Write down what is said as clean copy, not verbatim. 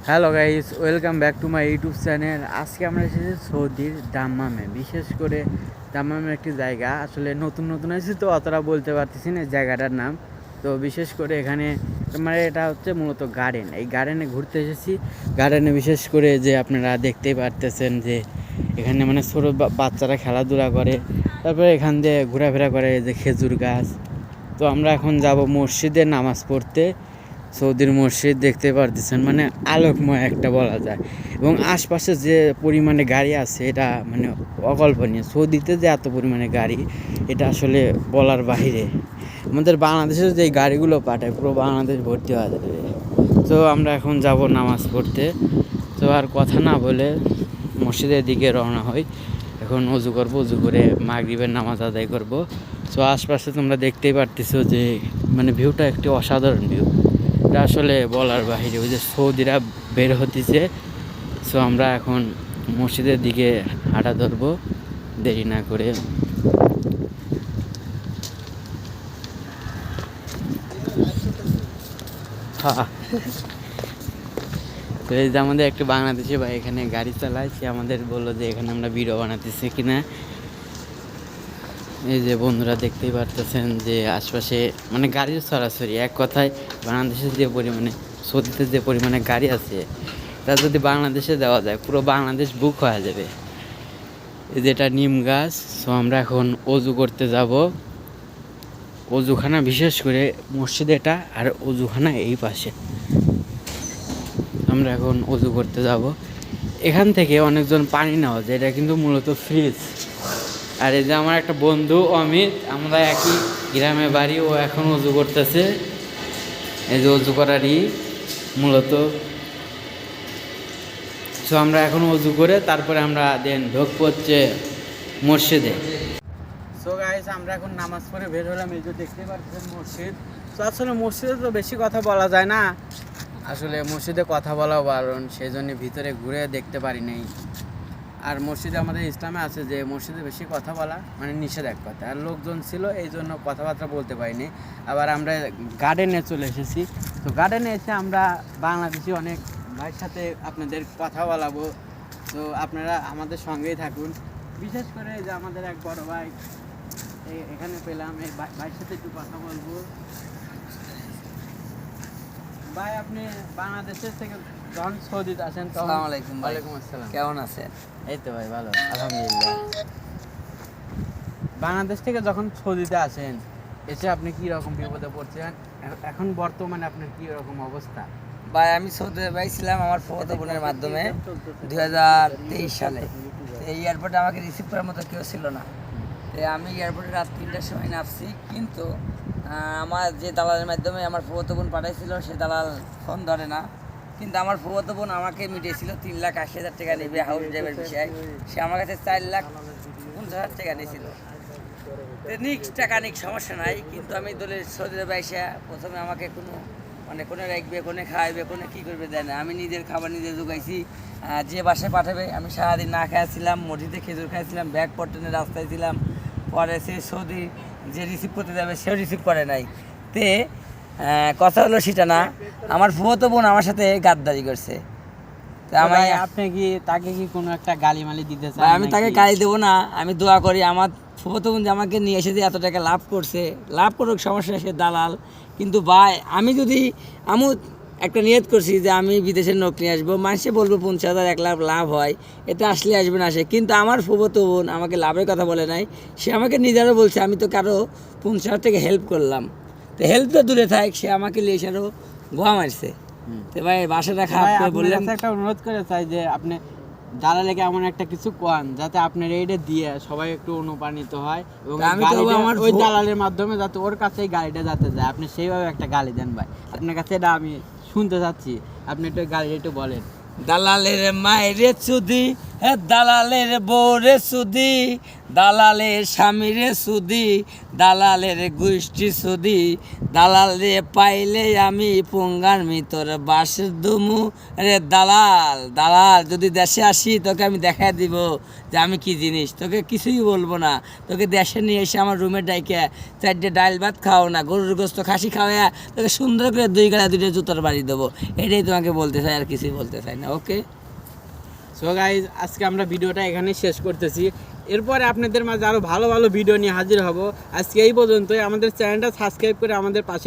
Hello guys, welcome back to my YouTube channel. আজকে আমরা এসেছি সৌদির দাম্মামে। বিশেষ করে দাম্মামের একটি জায়গা, আসলে নতুন নতুন এসেছি তো অতটা বলতে পারতেছি না জায়গাটার নাম। তো বিশেষ করে এখানে মানে এটা হচ্ছে মূলত গার্ডেন। এই গার্ডেনে ঘুরতে এসেছি। গার্ডেনে বিশেষ করে যে আপনারা দেখতেই পারতেছেন যে এখানে মানে ছোটো বাচ্চারা খেলাধুলা করে, তারপরে এখান দিয়ে ঘোরাফেরা করে, যে খেজুর গাছ। তো আমরা এখন যাব মসজিদে নামাজ পড়তে। সৌদির মসজিদ দেখতে পারতেছেন, মানে আলোকময় একটা বলা যায়। এবং আশপাশে যে পরিমাণে গাড়ি আছে এটা মানে অকল্পনীয়। সৌদিতে যে এত পরিমাণে গাড়ি, এটা আসলে বলার বাহিরে। আমাদের বাংলাদেশের যে গাড়িগুলো পাঠায় পুরো বাংলাদেশ ভর্তি হয়ে যাবে। তো আমরা এখন যাব নামাজ পড়তে। তো আর কথা না বলে মসজিদের দিকে রওনা হই। এখন অজু করবো, অজু করে মাগরিবের নামাজ আদায় করব। তো আশপাশে তোমরা দেখতেই পারতেছো যে মানে ভিউটা একটি অসাধারণ ভিউ। এটা আসলে বলার বাহিরে। ওই যে সৌদিরা বের হতেছে। সো আমরা এখন মসজিদের দিকে হাঁটা ধরবো দেরি না করে। তো এই যে আমাদের একটা বাংলাদেশি ভাই এখানে গাড়ি চালায়, সে আমাদের বললো যে এখানে আমরা ভিডিও বানাতেছি কিনা। এই যে বন্ধুরা দেখতেই পারতেছেন যে আশপাশে মানে গাড়ির সরাসরি, এক কথায় বাংলাদেশের যে পরিমাণে সৌদিতে যে পরিমাণে গাড়ি আছে, তা যদি বাংলাদেশে দেওয়া যায় পুরো বাংলাদেশ বুক হয়ে যাবে। এই যেটা নিম গাছ। সো আমরা এখন অজু করতে যাব। অজুখানা বিশেষ করে মসজিদ এটা, আর অজুখানা এই পাশে। আমরা এখন অজু করতে যাব। এখান থেকে অনেকজন পানি নেওয়া যায়, এটা কিন্তু মূলত ফ্রিজ। আর এই যে আমার একটা বন্ধু অমিত, আমরা একই গ্রামে বাড়ি, ও এখন অজু করতেছে। এই যে অজু করারই মূলত। সো আমরা এখন অজু করে তারপরে আমরা দেন ঢুকবো হচ্ছে মসজিদে। সো গাইস, আমরা এখন নামাজ পড়ে বের হলাম। এই যে দেখতে পাচ্ছেন মসজিদ। তো আসলে মসজিদে তো বেশি কথা বলা যায় না, আসলে মসজিদে কথা বলাও বারণ, সেই জন্য ভিতরে ঘুরে দেখতে পারি নাই। আর মসজিদে আমাদের ইসলামে আছে যে মসজিদে বেশি কথা বলা মানে নিষেধ এক কথা। আর লোকজন ছিল এই জন্য কথাবার্তা বলতে পারিনি। আবার আমরা গার্ডেনে চলে এসেছি। তো গার্ডেনে এসে আমরা বাংলাদেশি অনেক ভাইয়ের সাথে আপনাদের কথা বলাবো। তো আপনারা আমাদের সঙ্গেই থাকুন। বিশেষ করে যে আমাদের এক বড় ভাই এখানে পেলাম, এই ভাইয়ের সাথে একটু কথা বলবো। ভাই, আপনি বাংলাদেশের থেকে যখন সৌদিতে আসেন তখন। আসসালামু আলাইকুম ভাই। ওয়ালাইকুম আসসালাম। কেমন আছেন? এই তো ভাই ভালো, আলহামদুলিল্লাহ। বাংলাদেশ থেকে যখন সৌদিতে আসেন, এসে আপনি কি রকম বিপদে পড়ছেন? এখন বর্তমানে আপনার কি রকম অবস্থা? ভাই, আমি সৌদি আরবে ছিলাম আমার ফুফাতো বোনের মাধ্যমে 2023 সালে। এই এয়ারপোর্টে আমাকে রিসিভ করার মতো কেউ ছিল না। তো আমি এয়ারপোর্টে রাত 3টার সময় নামছি, কিন্তু আমার যে দালালের মাধ্যমে আমার ফুফাতো বোন পাঠাইছিল, সে দালাল ফোন ধরে না। কিন্তু আমার ফুফাতো বোন আমাকে মিটিয়েছিল 3,80,000 টাকা নেবে হাউস ড্রাইভের বিষয়ে। সে আমার কাছে 4,50,000 টাকা নিয়েছিল। নেক্সট টাকা নিক সমস্যা নাই, কিন্তু আমি দলের সৌদি আরবে এসে প্রথমে আমাকে কোনে রাখবে, কোনে খাওয়াবে, কোনে কী করবে দেয় না। আমি নিজের খাবার নিজে জোগাইছি। যে বাসায় পাঠাবে, আমি সারাদিন না খাইছিলাম, মসজিদে খেজুর খাইছিলাম, ব্যাগ পটনে রাস্তায় ছিলাম। পরে সে সৌদি যে রিসিভ করতে যাবে সেও রিসিভ করে নাই। তে কথা হলো সেটা না, আমার ফুফাতো বোন আমার সাথে গাদ্দারি করছে। আপনি কি তাকে কি কোনো একটা গালিমালি দিতে চান? আমি তাকে গালি দেবো না, আমি দোয়া করি আমার ফুফাতো বোন যে আমাকে নিয়ে এসে যে এত টাকা লাভ করছে, লাভ করুক, সমস্যা, সে দালাল। কিন্তু ভাই, আমি একটা নিয়ত করছি যে আমি বিদেশের নোট নিয়ে আসবো। মানুষে বলবো 50,000 1 লাখ লাভ হয়, এটা আসলে আসবে না আসে। কিন্তু আমার ফুফাতো বোন আমাকে লাভের কথা বলে নাই, সে আমাকে নিজেরও বলছে আমি তো কারো 50,000 টাকা হেল্প করলাম। তো হেল্প তো দূরে থাক, সে আমাকে নিয়ে এসে আরও গোয়া মারছে। তো ভাই, বাসাটা খারাপ করে বললাম। একটা অনুরোধ করে চাই যে আপনি দালালেকে এমন একটা কিছু কোয়ান যাতে আপনার এইটা দিয়ে সবাই একটু অনুপ্রাণিত হয়, এবং ওই দালালের মাধ্যমে যাতে ওর কাছে এই গাড়িটা যাতে যায়। আপনি সেইভাবে একটা গালি দেন ভাই, আপনার কাছে এটা আমি শুনতে চাচ্ছি। আপনি একটু গাড়ি একটু বলেন। দালালের মায়ের সুদি, দালালের বউরে সুদি, দালালের স্বামীরে সুদি, দালালের গোষ্ঠী সুদি, দালাল রে পাইলে আমি পুঙ্গার ভিতর বাস দমু। রে দালাল দালাল, যদি দেশে আসি তোকে আমি দেখা দিব যে আমি কি জিনিস, তোকে কিছুই বলবো না। তোকে দেশে নিয়ে এসে আমার রুমে ডাইকে 4টে ডাল ভাত খাও না, গরুর গোস্ত খাসি খাওয়া, তোকে সুন্দর করে 2 গালা 2টা জুতোর বাড়ি দেবো। এটাই তোমাকে বলতে চাই, আর কিছুই বলতে চাই না। ওকে, সো গাইজ, আজকে আমরা ভিডিওটা এখানে শেষ করতেছি। এরপরে আপনাদের মাঝে আরও ভালো ভালো ভিডিও নিয়ে হাজির হব। আজকে এই পর্যন্তই। আমাদের চ্যানেলটা সাবস্ক্রাইব করে আমাদের পাশে